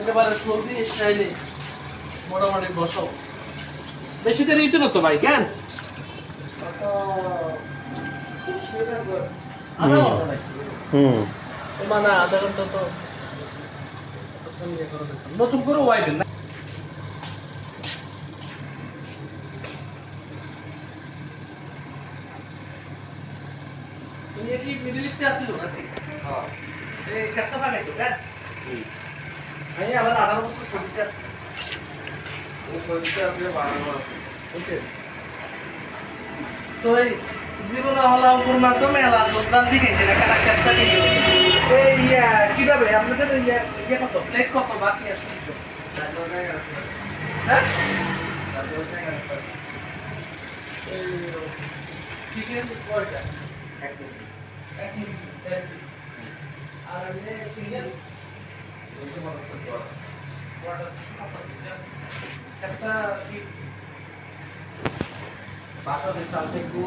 একেবারে সৌদি স্টাইলে মোটামুটি বসো। বেশি দেরি হইতো না তো ভাই, কেন? আধা ঘন্টা ভাই। মানে আধা ঘন্টা তো নতুন করে ওয়াইড না। তুমি কি মিডল ইস্টে আসিল নাকি? হ্যাঁ। এই কাঁচা বানাইতো কেন? আমি আবার 18 বছর সৌদিতে আছি। ও সৌদিতে আপনি 12 বছর। ওকে। তো এই জীবন হলা উপর মাধ্যমে মেলা জোরদার দিকেছে না কাটা কাটটা দিকে। এই কিভাবে আপনাদের কত প্লেট কত বাকি আছে শুনছো? 4 টাকা আছে। হ্যাঁ? 4 টাকা আছে। এই চিকেন কয়টা? 1 কেজি। 1 কেজি। 1 পিস। আর এমনি সিঙ্গেল 275 টাকা। ওয়াটার 275 টাকা। একটা কি বাসা দিতে একটু